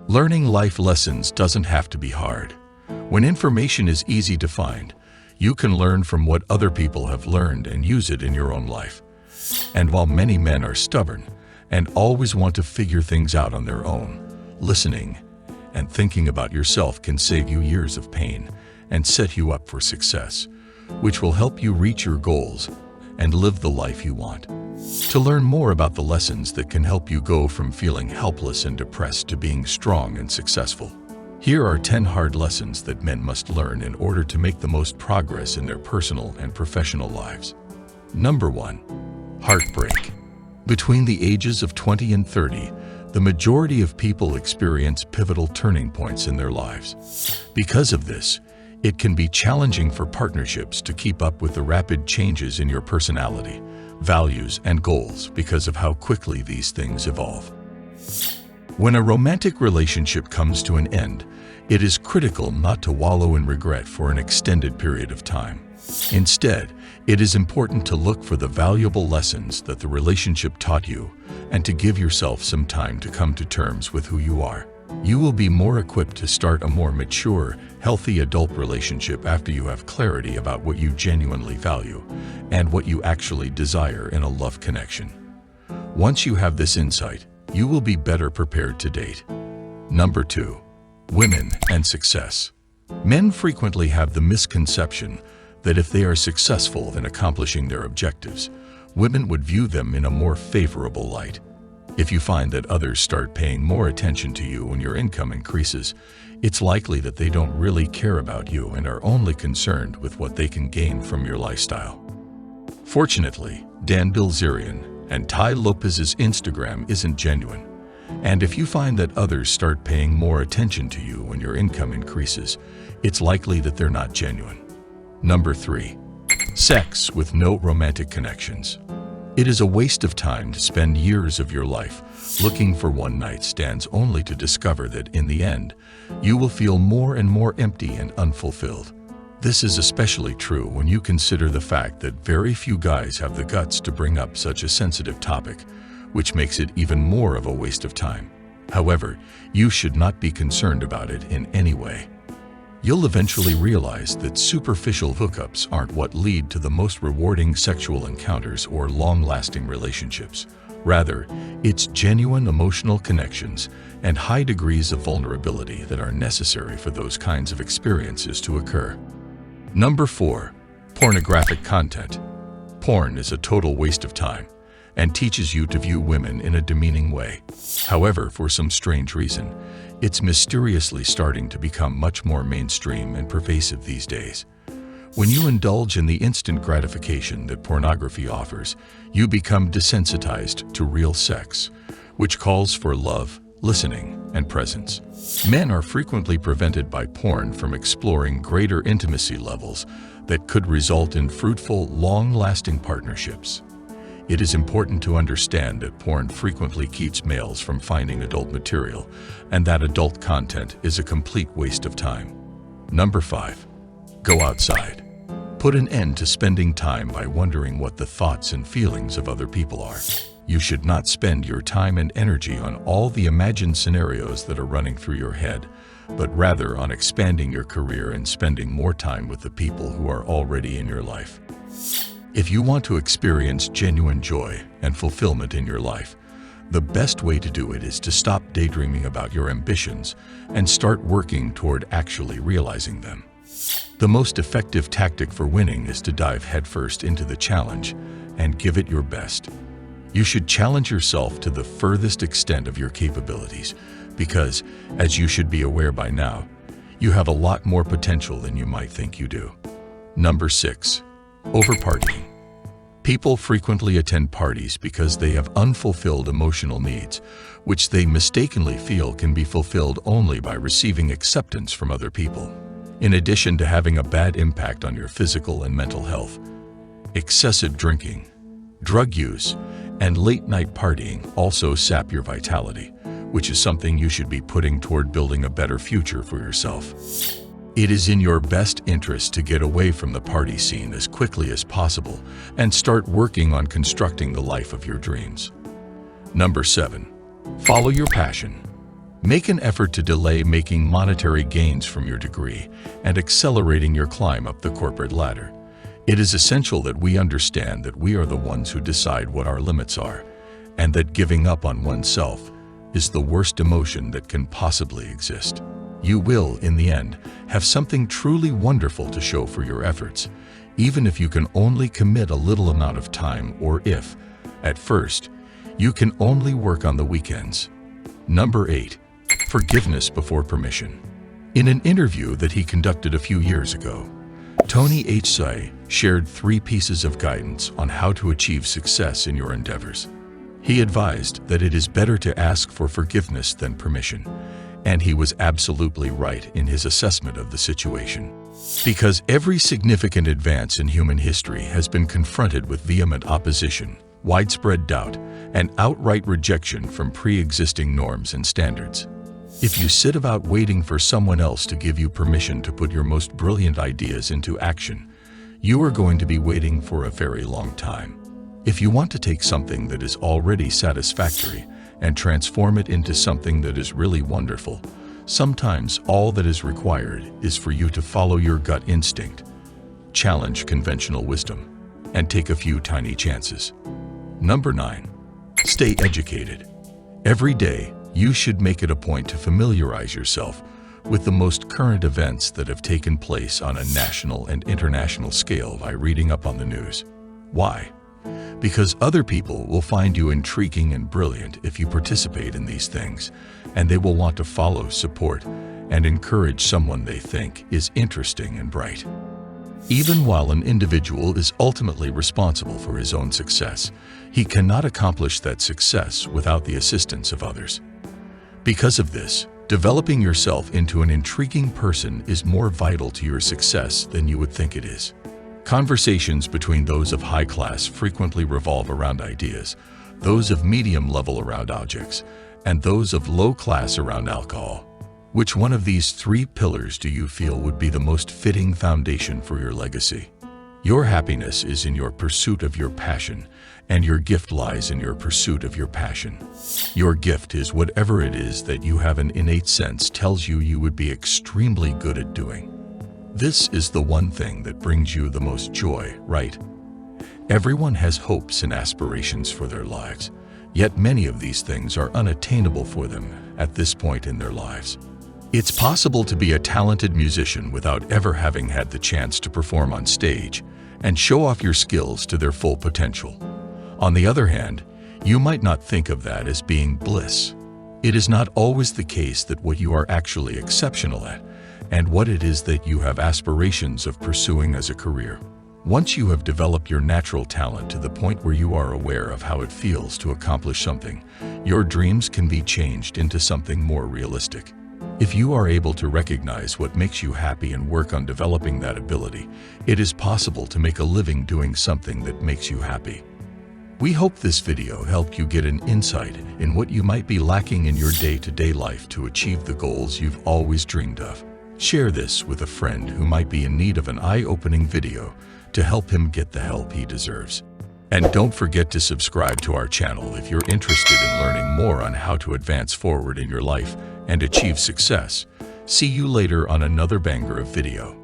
Learning life lessons doesn't have to be hard. When information is easy to find, you can learn from what other people have learned and use it in your own life. And while many men are stubborn and always want to figure things out on their own, listening and thinking about yourself can save you years of pain and set you up for success, which will help you reach your goals and live the life you want. To learn more about the lessons that can help you go from feeling helpless and depressed to being strong and successful, here are 10 hard lessons that men must learn in order to make the most progress in their personal and professional lives. Number 1. Heartbreak. Between the ages of 20 and 30, the majority of people experience pivotal turning points in their lives. Because of this, it can be challenging for partnerships to keep up with the rapid changes in your personality, values, and goals because of how quickly these things evolve. When a romantic relationship comes to an end, it is critical not to wallow in regret for an extended period of time. Instead, it is important to look for the valuable lessons that the relationship taught you and to give yourself some time to come to terms with who you are. You will be more equipped to start a more mature, healthy adult relationship after you have clarity about what you genuinely value and what you actually desire in a love connection. Once you have this insight, you will be better prepared to date. Number 2. Women and success. Men frequently have the misconception that if they are successful in accomplishing their objectives, women would view them in a more favorable light. If you find that others start paying more attention to you when your income increases, it's likely that they don't really care about you and are only concerned with what they can gain from your lifestyle. Fortunately, Dan Bilzerian and Tai Lopez's Instagram isn't genuine. And if you find that others start paying more attention to you when your income increases, it's likely that they're not genuine. Number 3. Sex with no romantic connections. It is a waste of time to spend years of your life looking for one-night stands only to discover that in the end, you will feel more and more empty and unfulfilled. This is especially true when you consider the fact that very few guys have the guts to bring up such a sensitive topic, which makes it even more of a waste of time. However, you should not be concerned about it in any way. You'll eventually realize that superficial hookups aren't what lead to the most rewarding sexual encounters or long-lasting relationships. Rather, it's genuine emotional connections and high degrees of vulnerability that are necessary for those kinds of experiences to occur. Number 4. Pornographic content. Porn is a total waste of time and teaches you to view women in a demeaning way. However, for some strange reason, it's mysteriously starting to become much more mainstream and pervasive these days. When you indulge in the instant gratification that pornography offers, you become desensitized to real sex, which calls for love, listening, and presence. Men are frequently prevented by porn from exploring greater intimacy levels that could result in fruitful, long-lasting partnerships. It is important to understand that porn frequently keeps males from finding adult material, and that adult content is a complete waste of time. Number 5. Go outside. Put an end to spending time by wondering what the thoughts and feelings of other people are. You should not spend your time and energy on all the imagined scenarios that are running through your head, but rather on expanding your career and spending more time with the people who are already in your life. If you want to experience genuine joy and fulfillment in your life, the best way to do it is to stop daydreaming about your ambitions and start working toward actually realizing them. The most effective tactic for winning is to dive headfirst into the challenge and give it your best. You should challenge yourself to the furthest extent of your capabilities because, as you should be aware by now, you have a lot more potential than you might think you do. Number 6. Overpartying. People frequently attend parties because they have unfulfilled emotional needs, which they mistakenly feel can be fulfilled only by receiving acceptance from other people. In addition to having a bad impact on your physical and mental health, excessive drinking, drug use, and late-night partying also sap your vitality, which is something you should be putting toward building a better future for yourself. It is in your best interest to get away from the party scene as quickly as possible and start working on constructing the life of your dreams. Number 7. Follow your passion. Make an effort to delay making monetary gains from your degree and accelerating your climb up the corporate ladder. It is essential that we understand that we are the ones who decide what our limits are, and that giving up on oneself is the worst emotion that can possibly exist. You will, in the end, have something truly wonderful to show for your efforts, even if you can only commit a little amount of time, or if, at first, you can only work on the weekends. Number 8. Forgiveness before permission. In an interview that he conducted a few years ago, Tony H. Tsai shared 3 pieces of guidance on how to achieve success in your endeavors. He advised that it is better to ask for forgiveness than permission, and he was absolutely right in his assessment of the situation. Because every significant advance in human history has been confronted with vehement opposition, widespread doubt, and outright rejection from pre-existing norms and standards. If you sit about waiting for someone else to give you permission to put your most brilliant ideas into action, you are going to be waiting for a very long time. If you want to take something that is already satisfactory and transform it into something that is really wonderful, sometimes all that is required is for you to follow your gut instinct, challenge conventional wisdom, and take a few tiny chances. Number 9. Stay educated. Every day, you should make it a point to familiarize yourself with the most current events that have taken place on a national and international scale by reading up on the news. Why? Because other people will find you intriguing and brilliant if you participate in these things, and they will want to follow, support, and encourage someone they think is interesting and bright. Even while an individual is ultimately responsible for his own success, he cannot accomplish that success without the assistance of others. Because of this, developing yourself into an intriguing person is more vital to your success than you would think it is. Conversations between those of high class frequently revolve around ideas, those of medium level around objects, and those of low class around alcohol. Which one of these 3 pillars do you feel would be the most fitting foundation for your legacy? Your happiness is in your pursuit of your passion, and your gift lies in your pursuit of your passion. Your gift is whatever it is that you have an innate sense tells you you would be extremely good at doing. This is the one thing that brings you the most joy, right? Everyone has hopes and aspirations for their lives, yet many of these things are unattainable for them at this point in their lives. It's possible to be a talented musician without ever having had the chance to perform on stage and show off your skills to their full potential. On the other hand, you might not think of that as being bliss. It is not always the case that what you are actually exceptional at, and what it is that you have aspirations of pursuing as a career. Once you have developed your natural talent to the point where you are aware of how it feels to accomplish something, your dreams can be changed into something more realistic. If you are able to recognize what makes you happy and work on developing that ability, it is possible to make a living doing something that makes you happy. We hope this video helped you get an insight in what you might be lacking in your day-to-day life to achieve the goals you've always dreamed of. Share this with a friend who might be in need of an eye-opening video to help him get the help he deserves. And don't forget to subscribe to our channel if you're interested in learning more on how to advance forward in your life and achieve success. See you later on another banger of video.